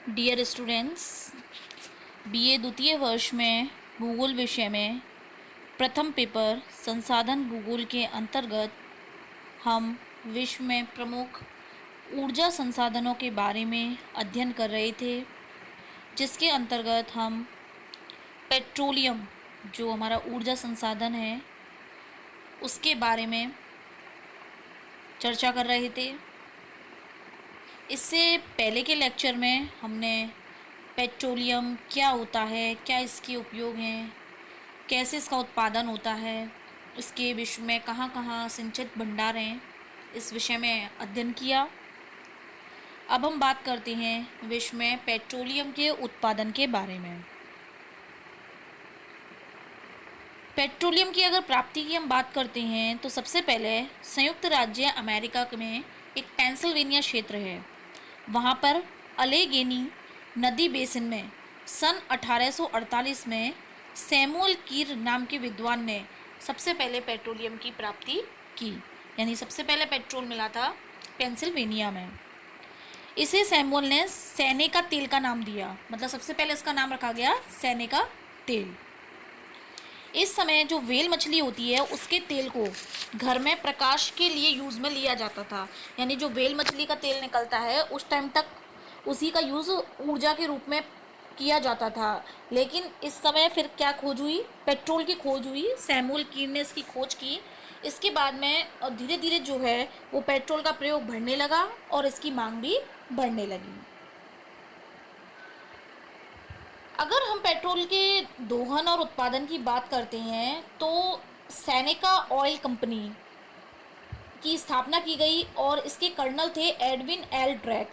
Dear students, BA द्वितीय वर्ष में भूगोल विषय में प्रथम पेपर संसाधन भूगोल के अंतर्गत हम विश्व में प्रमुख ऊर्जा संसाधनों के बारे में अध्ययन कर रहे थे, जिसके अंतर्गत हम पेट्रोलियम जो हमारा ऊर्जा संसाधन है उसके बारे में चर्चा कर रहे थे। इससे पहले के लेक्चर में हमने पेट्रोलियम क्या होता है, क्या इसके उपयोग हैं, कैसे इसका उत्पादन होता है, इसके विश्व में कहाँ कहाँ संचित भंडार हैं, इस विषय में अध्ययन किया। अब हम बात करते हैं विश्व में पेट्रोलियम के उत्पादन के बारे में। पेट्रोलियम की अगर प्राप्ति की हम बात करते हैं तो सबसे पहले संयुक्त राज्य अमेरिका में एक पेंसिल्वेनिया क्षेत्र है, वहाँ पर अलेगेनी नदी बेसिन में सन 1848 में सैमुअल कीर नाम के विद्वान ने सबसे पहले पेट्रोलियम की प्राप्ति की, यानी सबसे पहले पेट्रोल मिला था पेंसिल्वेनिया में। इसे सैमुअल ने सैने का तेल का नाम दिया, मतलब सबसे पहले इसका नाम रखा गया सैने का तेल। इस समय जो व्हेल मछली होती है उसके तेल को घर में प्रकाश के लिए यूज़ में लिया जाता था, यानी जो व्हेल मछली का तेल निकलता है उस टाइम तक उसी का यूज़ ऊर्जा के रूप में किया जाता था। लेकिन इस समय फिर क्या खोज हुई, पेट्रोल की खोज हुई, सैमुअल कीर ने इसकी खोज की। इसके बाद में धीरे धीरे जो है वो पेट्रोल का प्रयोग बढ़ने लगा और इसकी मांग भी बढ़ने लगी। अगर हम पेट्रोल के दोहन और उत्पादन की बात करते हैं तो सैनिका ऑयल कंपनी की स्थापना की गई और इसके कर्नल थे एडविन एल ड्रैक।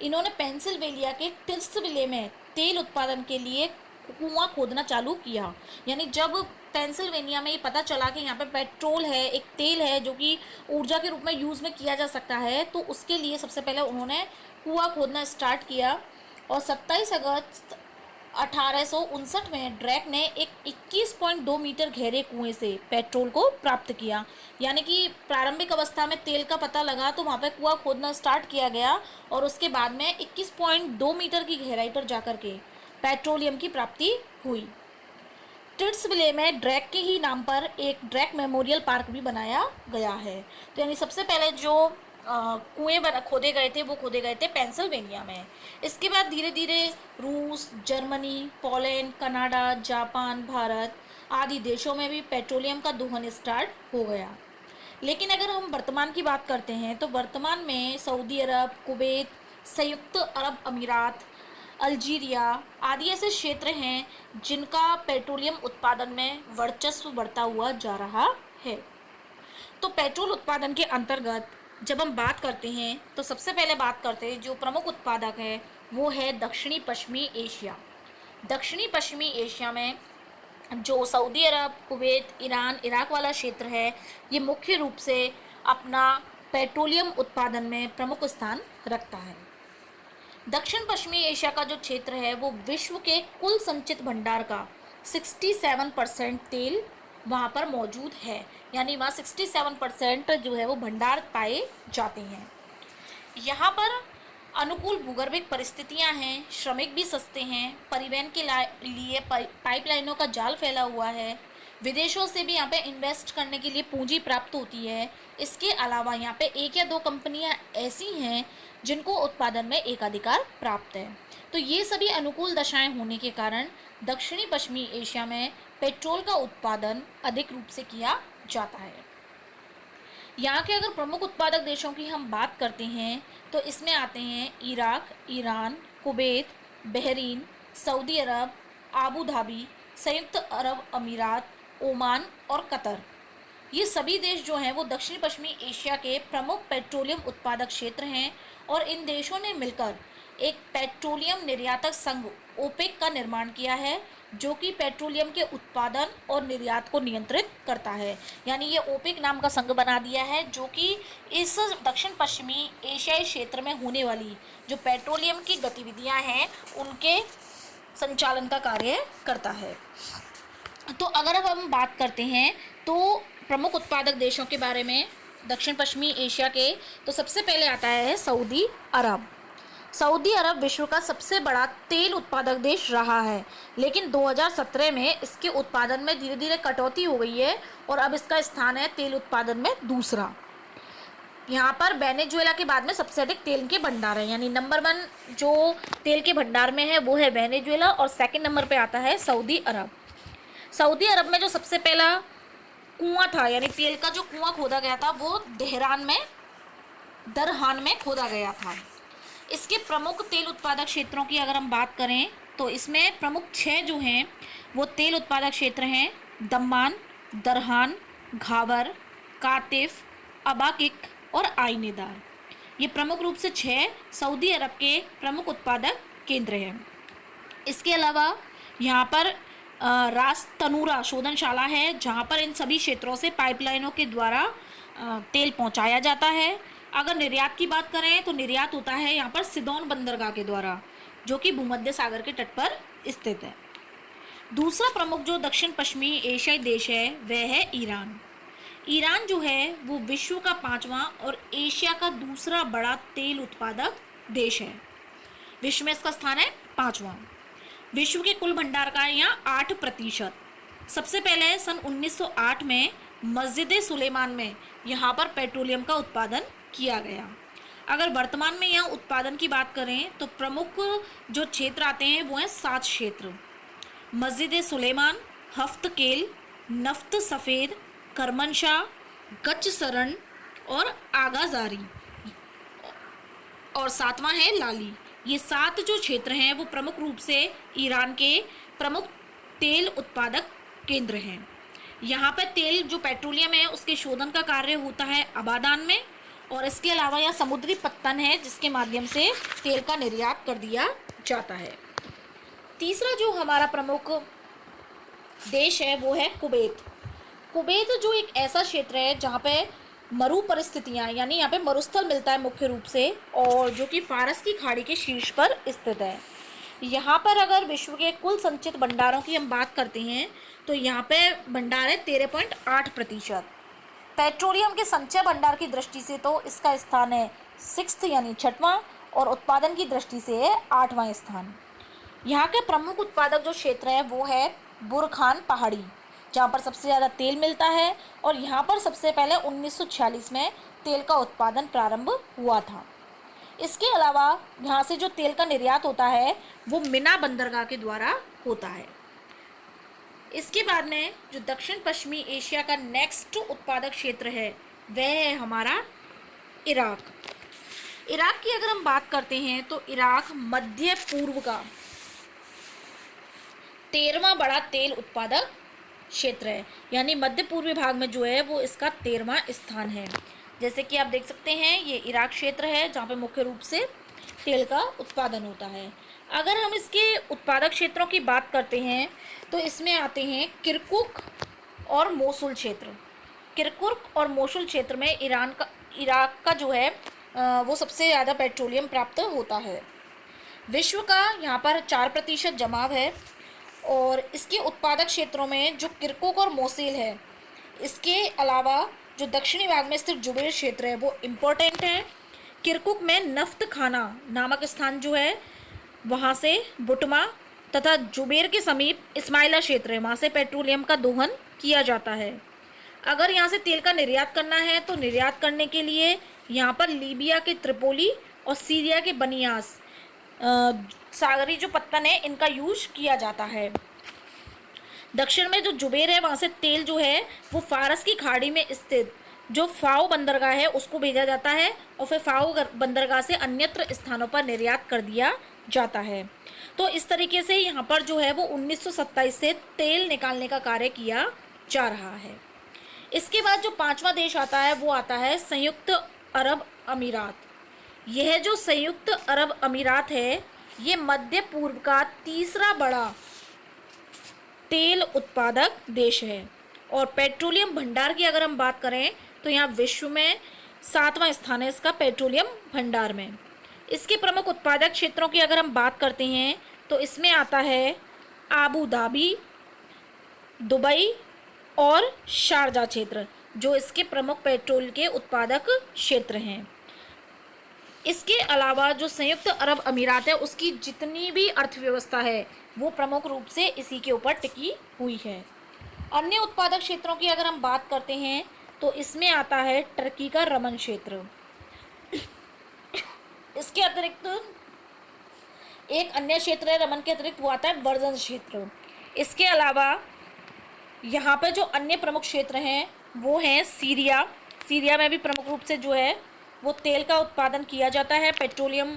इन्होंने पेंसिल्वेनिया के टिल्सविले में तेल उत्पादन के लिए कुआं खोदना चालू किया। यानी जब पेंसिल्वेनिया में ये पता चला कि यहाँ पे पेट्रोल है, एक तेल है जो कि ऊर्जा के रूप में यूज़ में किया जा सकता है, तो उसके लिए सबसे पहले उन्होंने कुआं खोदना स्टार्ट किया। और 27 अगस्त 1859 में ड्रैक ने एक 21.2 मीटर गहरे कुएं से पेट्रोल को प्राप्त किया। यानी कि प्रारंभिक अवस्था में तेल का पता लगा तो वहाँ पे कुआं खोदना स्टार्ट किया गया और उसके बाद में 21.2 मीटर की गहराई पर जाकर के पेट्रोलियम की प्राप्ति हुई। टिट्सविले में ड्रैक के ही नाम पर एक ड्रैक मेमोरियल पार्क भी बनाया गया है। तो यानी सबसे पहले जो कुएं खोदे गए थे वो खोदे गए थे पेंसिल्वेनिया में। इसके बाद धीरे धीरे रूस, Germany, Poland, Canada, Japan, Bharat आदि देशों में भी पेट्रोलियम का दोहन स्टार्ट हो गया। लेकिन अगर हम वर्तमान की बात करते हैं तो वर्तमान में सऊदी अरब, कुवैत, संयुक्त अरब अमीरात, अल्जीरिया आदि ऐसे क्षेत्र हैं जिनका पेट्रोलियम उत्पादन में वर्चस्व बढ़ता हुआ जा रहा है। तो पेट्रोल उत्पादन के अंतर्गत जब हम बात करते हैं तो सबसे पहले बात करते हैं जो प्रमुख उत्पादक है वो है दक्षिणी पश्चिमी एशिया। दक्षिणी पश्चिमी एशिया में जो सऊदी अरब, कुवैत, ईरान, इराक वाला क्षेत्र है, ये मुख्य रूप से अपना पेट्रोलियम उत्पादन में प्रमुख स्थान रखता है। दक्षिण पश्चिमी एशिया का जो क्षेत्र है वो विश्व के कुल संचित भंडार का 67% तेल वहाँ पर मौजूद है। यानी वहाँ 67% जो है वो भंडार पाए जाते हैं। यहाँ पर अनुकूल भूगर्भिक परिस्थितियाँ हैं, श्रमिक भी सस्ते हैं, परिवहन के लिए पाइपलाइनों का जाल फैला हुआ है, विदेशों से भी यहाँ पे इन्वेस्ट करने के लिए पूंजी प्राप्त होती है। इसके अलावा यहाँ पे एक या दो कंपनियाँ ऐसी हैं जिनको उत्पादन में एकाधिकार प्राप्त है। तो ये सभी अनुकूल दशाएं होने के कारण दक्षिणी पश्चिमी एशिया में पेट्रोल का उत्पादन अधिक रूप से किया जाता है। यहाँ के अगर प्रमुख उत्पादक देशों की हम बात करते हैं तो इसमें आते हैं Iraq, Iran, Kuwait, Bahrain, Saudi Arab, Abu Dhabi, संयुक्त अरब अमीरात, ओमान और कतर। ये सभी देश जो हैं वो दक्षिण पश्चिमी एशिया के प्रमुख पेट्रोलियम उत्पादक क्षेत्र हैं और इन देशों ने मिलकर एक पेट्रोलियम निर्यातक संघ ओपेक का निर्माण किया है जो कि पेट्रोलियम के उत्पादन और निर्यात को नियंत्रित करता है। यानी ये ओपेक नाम का संघ बना दिया है जो कि इस दक्षिण पश्चिमी एशियाई क्षेत्र में होने वाली जो पेट्रोलियम की गतिविधियां हैं उनके संचालन का कार्य करता है। तो अगर अब हम बात करते हैं तो प्रमुख उत्पादक देशों के बारे में दक्षिण पश्चिमी एशिया के, तो सबसे पहले आता है सऊदी अरब। सऊदी अरब विश्व का सबसे बड़ा तेल उत्पादक देश रहा है, लेकिन 2017 में इसके उत्पादन में धीरे धीरे कटौती हो गई है और अब इसका स्थान है तेल उत्पादन में दूसरा। यहाँ पर वेनेजुएला के बाद में सबसे अधिक तेल के भंडार है, यानी नंबर 1 जो तेल के भंडार में है वो है वेनेजुएला और सेकंड नंबर पे आता है सऊदी अरब। सऊदी अरब में जो सबसे पहला कुआं था, यानी तेल का जो कुआं खोदा गया था वो दरहान में खोदा गया था। इसके प्रमुख तेल उत्पादक क्षेत्रों की अगर हम बात करें तो इसमें प्रमुख 6 जो हैं वो तेल उत्पादक क्षेत्र हैं: दम्मान, दरहान, घावर, कातिफ, अबाकिक और आइनेदार। ये प्रमुख रूप से 6 सऊदी अरब के प्रमुख उत्पादक केंद्र हैं। इसके अलावा यहाँ पर रास तनूरा शोधनशाला है, जहाँ पर इन सभी क्षेत्रों से पाइपलाइनों के द्वारा तेल पहुँचाया जाता है। अगर निर्यात की बात करें तो निर्यात होता है यहाँ पर सिदोन बंदरगाह के द्वारा, जो कि भूमध्य सागर के तट पर स्थित है। दूसरा प्रमुख जो दक्षिण पश्चिमी एशियाई देश है वह है ईरान। ईरान जो है वो विश्व का 5वां और एशिया का दूसरा बड़ा तेल उत्पादक देश है। विश्व में इसका स्थान है 5वां। विश्व के कुल भंडार का यहाँ 8%। सबसे पहले सन 1908 में मस्जिद सुलेमान में यहाँ पर पेट्रोलियम का उत्पादन किया गया। अगर वर्तमान में यहाँ उत्पादन की बात करें तो प्रमुख जो क्षेत्र आते हैं वो हैं 7 क्षेत्र: मस्जिद सुलेमान, हफ्तकेल, नफ्त सफ़ेद, करमनशाह, गच सरन और आगाजारी, और 7वां है लाली। ये 7 जो क्षेत्र हैं वो प्रमुख रूप से ईरान के प्रमुख तेल उत्पादक केंद्र हैं। यहाँ पर तेल जो पेट्रोलियम है उसके शोधन का कार्य होता है आबादान में, और इसके अलावा यहाँ समुद्री पत्तन है जिसके माध्यम से तेल का निर्यात कर दिया जाता है। तीसरा जो हमारा प्रमुख देश है वो है कुवैत। कुवैत जो एक ऐसा क्षेत्र है जहाँ पे मरु परिस्थितियाँ, यानी यहाँ पे मरुस्थल मिलता है मुख्य रूप से, और जो कि फारस की खाड़ी के शीर्ष पर स्थित है। यहाँ पर अगर विश्व के कुल संचित भंडारों की हम बात करते हैं तो यहाँ पे भंडार है 13.8%। पेट्रोलियम के संचय भंडार की दृष्टि से तो इसका स्थान है 6th यानी 6वां, और उत्पादन की दृष्टि से है 8वां स्थान। यहाँ के प्रमुख उत्पादक जो क्षेत्र है वो है बुरखान पहाड़ी, जहाँ पर सबसे ज़्यादा तेल मिलता है, और यहाँ पर सबसे पहले 1946 में तेल का उत्पादन प्रारंभ हुआ था। इसके अलावा यहाँ से जो तेल का निर्यात होता है वो मिना बंदरगाह के द्वारा होता है। इसके बाद में जो दक्षिण पश्चिमी एशिया का नेक्स्ट उत्पादक क्षेत्र है वह है हमारा इराक। इराक की अगर हम बात करते हैं तो इराक मध्य पूर्व का 13वां बड़ा तेल उत्पादक क्षेत्र है, यानी मध्य पूर्वी भाग में जो है वो इसका 13वां स्थान है। जैसे कि आप देख सकते हैं ये इराक क्षेत्र है जहाँ पे मुख्य रूप से तेल का उत्पादन होता है। अगर हम इसके उत्पादक क्षेत्रों की बात करते हैं तो इसमें आते हैं किरकुक और मोसुल क्षेत्र। किरकुक और मोसुल क्षेत्र में इराक का जो है वो सबसे ज़्यादा पेट्रोलियम प्राप्त होता है। विश्व का यहाँ पर 4% जमाव है, और इसके उत्पादक क्षेत्रों में जो किरकुक और मोसुल है, इसके अलावा जो दक्षिणी भाग में स्थित जुबैर क्षेत्र है वो इम्पोर्टेंट है। किरकुक में नफ्त खाना नामक स्थान जो है वहाँ से बुटमा, तथा जुबैर के समीप इस्माइला क्षेत्र है, वहाँ से पेट्रोलियम का दोहन किया जाता है। अगर यहाँ से तेल का निर्यात करना है तो निर्यात करने के लिए यहाँ पर लीबिया के त्रिपोली और सीरिया के बनियास सागरी जो पत्तन है इनका यूज किया जाता है। दक्षिण में जो जुबैर है वहाँ से तेल जो है वो फारस की खाड़ी में स्थित जो फाओ बंदरगाह है उसको भेजा जाता है, और फिर फाओ बंदरगाह से अन्यत्र स्थानों पर निर्यात कर दिया जाता है। तो इस तरीके से यहाँ पर जो है वो 1927 से तेल निकालने का कार्य किया जा रहा है। इसके बाद जो 5वां देश आता है वो आता है संयुक्त अरब अमीरात। यह जो संयुक्त अरब अमीरात है ये मध्य पूर्व का तीसरा बड़ा तेल उत्पादक देश है, और पेट्रोलियम भंडार की अगर हम बात करें तो यहाँ विश्व में 7वां स्थान है इसका पेट्रोलियम भंडार में। इसके प्रमुख उत्पादक क्षेत्रों की अगर हम बात करते हैं तो इसमें आता है आबू धाबी, दुबई और शारजा क्षेत्र, जो इसके प्रमुख पेट्रोल के उत्पादक क्षेत्र हैं। इसके अलावा जो संयुक्त अरब अमीरात है उसकी जितनी भी अर्थव्यवस्था है वो प्रमुख रूप से इसी के ऊपर टिकी हुई है। अन्य उत्पादक क्षेत्रों की अगर हम बात करते हैं तो इसमें आता है टर्की का रमन क्षेत्र। इसके अतिरिक्त एक अन्य क्षेत्र है रमन के अतिरिक्त, वो आता है वर्जन क्षेत्र। इसके अलावा यहाँ पे जो अन्य प्रमुख क्षेत्र हैं वो हैं सीरिया। सीरिया में भी प्रमुख रूप से जो है वो तेल का उत्पादन किया जाता है, पेट्रोलियम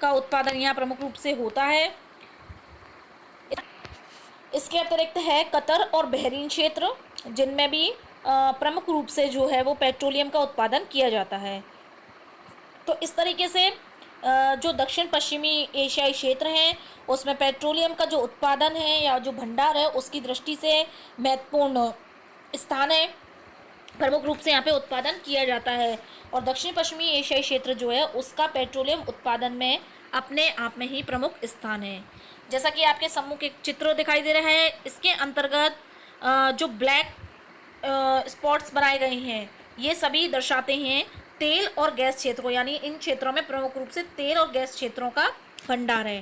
का उत्पादन यहाँ प्रमुख रूप से होता है। इसके अतिरिक्त है कतर और बहरीन क्षेत्र, जिनमें भी प्रमुख रूप से जो है वो पेट्रोलियम का उत्पादन किया जाता है। तो इस तरीके से जो दक्षिण पश्चिमी एशियाई क्षेत्र हैं उसमें पेट्रोलियम का जो उत्पादन है या जो भंडार है उसकी दृष्टि से महत्वपूर्ण स्थान है, प्रमुख रूप से यहाँ पे उत्पादन किया जाता है। और दक्षिण पश्चिमी एशियाई क्षेत्र जो है उसका पेट्रोलियम उत्पादन में अपने आप में ही प्रमुख स्थान है। जैसा कि आपके सम्मुख के चित्र दिखाई दे रहा है, इसके अंतर्गत जो ब्लैक स्पॉट्स बनाए गए हैं ये सभी दर्शाते हैं तेल और गैस क्षेत्र को, यानी इन क्षेत्रों में प्रमुख रूप से तेल और गैस क्षेत्रों का भंडार है।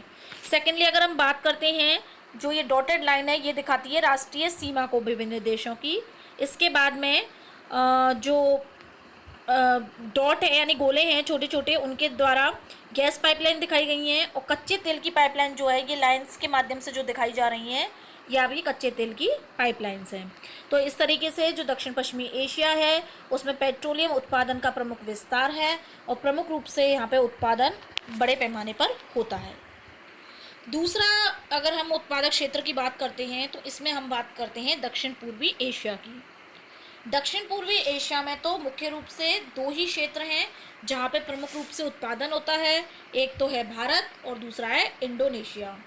सेकेंडली अगर हम बात करते हैं, जो ये डॉटेड लाइन है ये दिखाती है राष्ट्रीय सीमा को विभिन्न देशों की। इसके बाद में जो डॉट है यानी गोले हैं छोटे छोटे, उनके द्वारा गैस पाइपलाइन दिखाई गई हैं, और कच्चे तेल की पाइपलाइन जो है ये लाइंस के माध्यम से जो दिखाई जा रही हैं या भी कच्चे तेल की पाइपलाइंस हैं। तो इस तरीके से जो दक्षिण पश्चिमी एशिया है उसमें पेट्रोलियम उत्पादन का प्रमुख विस्तार है और प्रमुख रूप से यहाँ पे उत्पादन बड़े पैमाने पर होता है। दूसरा, अगर हम उत्पादक क्षेत्र की बात करते हैं तो इसमें हम बात करते हैं दक्षिण पूर्वी एशिया की। दक्षिण पूर्वी एशिया में तो मुख्य रूप से दो ही क्षेत्र हैं जहाँ पे प्रमुख रूप से उत्पादन होता है, एक तो है भारत और दूसरा है इंडोनेशिया।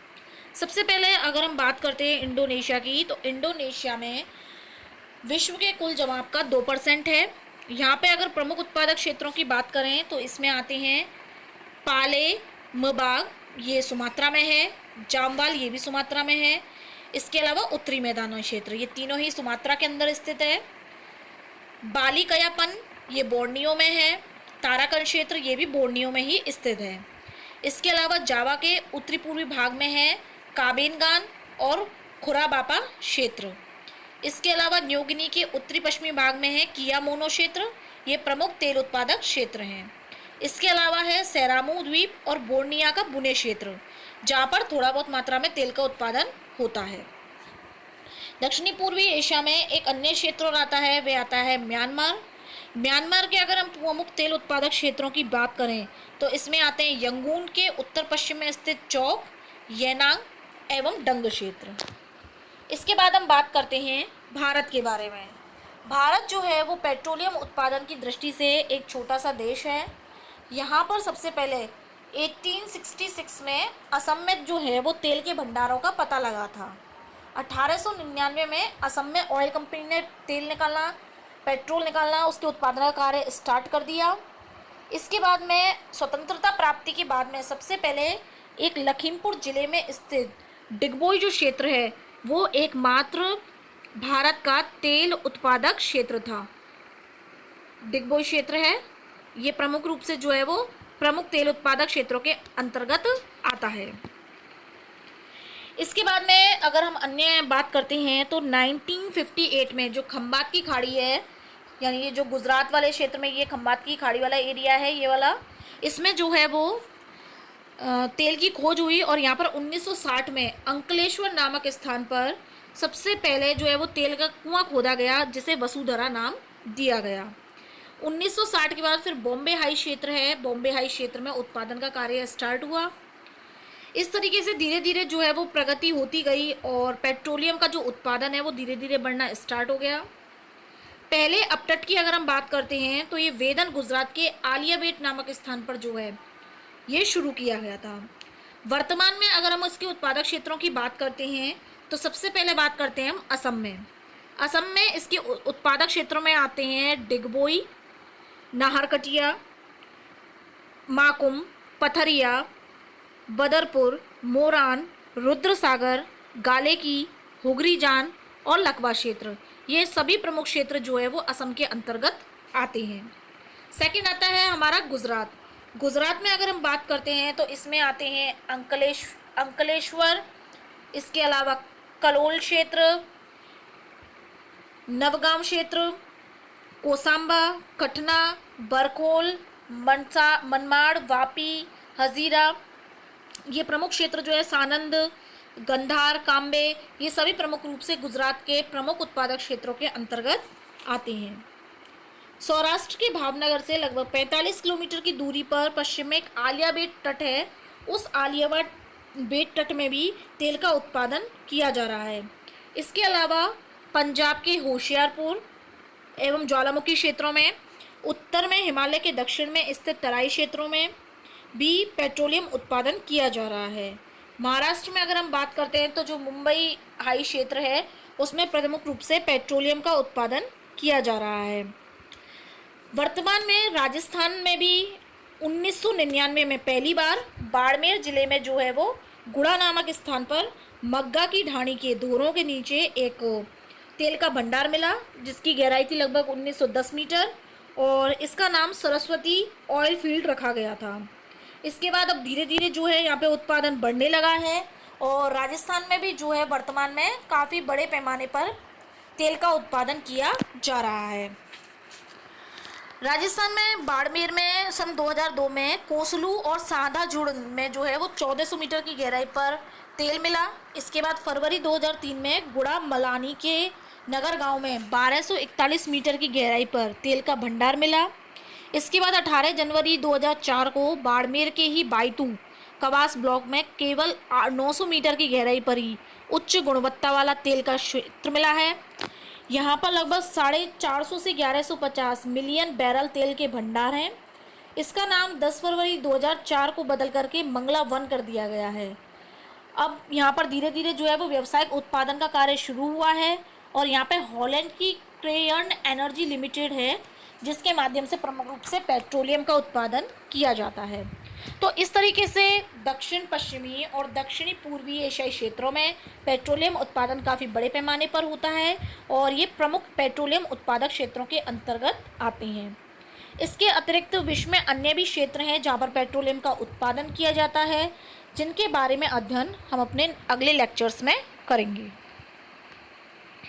सबसे पहले अगर हम बात करते हैं इंडोनेशिया की, तो इंडोनेशिया में विश्व के कुल जमाव का 2% है। यहाँ पे अगर प्रमुख उत्पादक क्षेत्रों की बात करें तो इसमें आते हैं पाले मबाग, ये सुमात्रा में है, जामवाल ये भी सुमात्रा में है। इसके अलावा उत्तरी मैदानी क्षेत्र ये तीनों ही सुमात्रा के अंदर स्थित है। बाली कयापन ये बोर्नियो में है, ताराकन क्षेत्र ये भी बोर्नियो में ही स्थित है। इसके अलावा जावा के उत्तरी पूर्वी भाग में है काबेनगान और खुराबापा क्षेत्र। इसके अलावा न्यू गिनी के उत्तरी पश्चिमी भाग में है कियामोनो क्षेत्र, ये प्रमुख तेल उत्पादक क्षेत्र हैं। इसके अलावा है सेरामू द्वीप और बोर्निया का बुने क्षेत्र, जहाँ पर थोड़ा बहुत मात्रा में तेल का उत्पादन होता है। दक्षिणी पूर्वी एशिया में एक अन्य क्षेत्र और आता है, वह आता है म्यांमार। म्यांमार के अगर हम प्रमुख तेल उत्पादक क्षेत्रों की बात करें तो इसमें आते हैं यंगून के उत्तर पश्चिम में स्थित चौक, येनांग एवं डंग क्षेत्र। इसके बाद हम बात करते हैं भारत के बारे में। भारत जो है वो पेट्रोलियम उत्पादन की दृष्टि से एक छोटा सा देश है। यहाँ पर सबसे पहले 1866 में असम में जो है वो तेल के भंडारों का पता लगा था। 1899 में असम में ऑयल कंपनी ने तेल निकालना, पेट्रोल निकालना, उसके उत्पादन का कार्य स्टार्ट कर दिया। इसके बाद में स्वतंत्रता प्राप्ति के बाद में सबसे पहले एक लखीमपुर ज़िले में स्थित डिगबोई जो क्षेत्र है वो एकमात्र भारत का तेल उत्पादक क्षेत्र था। डिगबोई क्षेत्र है ये प्रमुख रूप से जो है वो प्रमुख तेल उत्पादक क्षेत्रों के अंतर्गत आता है। इसके बाद में अगर हम अन्य बात करते हैं तो 1958 में जो खंबात की खाड़ी है, यानी ये जो गुजरात वाले क्षेत्र में ये खंबात की खाड़ी वाला एरिया है ये वाला, इसमें जो है वो तेल की खोज हुई और यहाँ पर 1960 में अंकलेश्वर नामक स्थान पर सबसे पहले जो है वो तेल का कुआं खोदा गया जिसे वसुधरा नाम दिया गया। 1960 के बाद फिर बॉम्बे हाई क्षेत्र है, बॉम्बे हाई क्षेत्र में उत्पादन का कार्य स्टार्ट हुआ। इस तरीके से धीरे धीरे जो है वो प्रगति होती गई और पेट्रोलियम का जो उत्पादन है वो धीरे धीरे बढ़ना स्टार्ट हो गया। पहले अपतट की अगर हम बात करते हैं तो ये वेदन गुजरात के आलियाबेट नामक स्थान पर जो है ये शुरू किया गया था। वर्तमान में अगर हम इसके उत्पादक क्षेत्रों की बात करते हैं तो सबसे पहले बात करते हैं हम असम में। असम में इसके उत्पादक क्षेत्रों में आते हैं डिगबोई, नाहरकटिया, माकुम, पथरिया, बदरपुर, मोरान, रुद्रसागर, गालेकी, हुगरीजान और लकवा क्षेत्र। ये सभी प्रमुख क्षेत्र जो है वो असम के अंतर्गत आते हैं। सेकंड आता है हमारा गुजरात। गुजरात में अगर हम बात करते हैं तो इसमें आते हैं अंकलेश्वर, इसके अलावा कलोल क्षेत्र, नवगांव क्षेत्र, कोसांबा, कटना, बरकोल, मनमाड़, वापी, हजीरा, ये प्रमुख क्षेत्र जो है सानंद, गंधार, काम्बे, ये सभी प्रमुख रूप से गुजरात के प्रमुख उत्पादक क्षेत्रों के अंतर्गत आते हैं। सौराष्ट्र के भावनगर से लगभग 45 किलोमीटर की दूरी पर पश्चिम में एक आलिया बेट तट है। उस आलिया बेट तट में भी तेल का उत्पादन किया जा रहा है। इसके अलावा पंजाब के होशियारपुर एवं ज्वालामुखी क्षेत्रों में, उत्तर में हिमालय के दक्षिण में स्थित तराई क्षेत्रों में भी पेट्रोलियम उत्पादन किया जा रहा है। महाराष्ट्र में अगर हम बात करते हैं तो जो मुंबई हाई क्षेत्र है उसमें प्रमुख रूप से पेट्रोलियम का उत्पादन किया जा रहा है। वर्तमान में राजस्थान में भी 1999 में पहली बार बाड़मेर जिले में जो है वो गुड़ा नामक स्थान पर मग्गा की ढाणी के धोरों के नीचे एक तेल का भंडार मिला, जिसकी गहराई थी लगभग 1910 मीटर और इसका नाम सरस्वती ऑयल फील्ड रखा गया था। इसके बाद अब धीरे धीरे जो है यहाँ पे उत्पादन बढ़ने लगा है और राजस्थान में भी जो है वर्तमान में काफ़ी बड़े पैमाने पर तेल का उत्पादन किया जा रहा है। राजस्थान में बाड़मेर में सन 2002 में कोसलू और साधा जुड़ में जो है वो 1400 मीटर की गहराई पर तेल मिला। इसके बाद फरवरी 2003 में गुड़ा मलानी के नगर गांव में 1241 मीटर की गहराई पर तेल का भंडार मिला। इसके बाद 18 जनवरी 2004 को बाड़मेर के ही बायतू कवास ब्लॉक में केवल 900 मीटर की गहराई पर ही उच्च गुणवत्ता वाला तेल का क्षेत्र मिला है। यहाँ पर लगभग 450 से 1150 मिलियन बैरल तेल के भंडार हैं। इसका नाम 10 फरवरी 2004 को बदल करके मंगला 1 कर दिया गया है। अब यहाँ पर धीरे धीरे जो है वो व्यावसायिक उत्पादन का कार्य शुरू हुआ है और यहाँ पे हॉलैंड की क्रेयर्न एनर्जी लिमिटेड है, जिसके माध्यम से प्रमुख रूप से पेट्रोलियम का उत्पादन किया जाता है। तो इस तरीके से दक्षिण पश्चिमी और दक्षिणी पूर्वी एशियाई क्षेत्रों में पेट्रोलियम उत्पादन काफ़ी बड़े पैमाने पर होता है और ये प्रमुख पेट्रोलियम उत्पादक क्षेत्रों के अंतर्गत आते हैं। इसके अतिरिक्त विश्व में अन्य भी क्षेत्र हैं जहाँ पर पेट्रोलियम का उत्पादन किया जाता है, जिनके बारे में अध्ययन हम अपने अगले लेक्चर्स में करेंगे।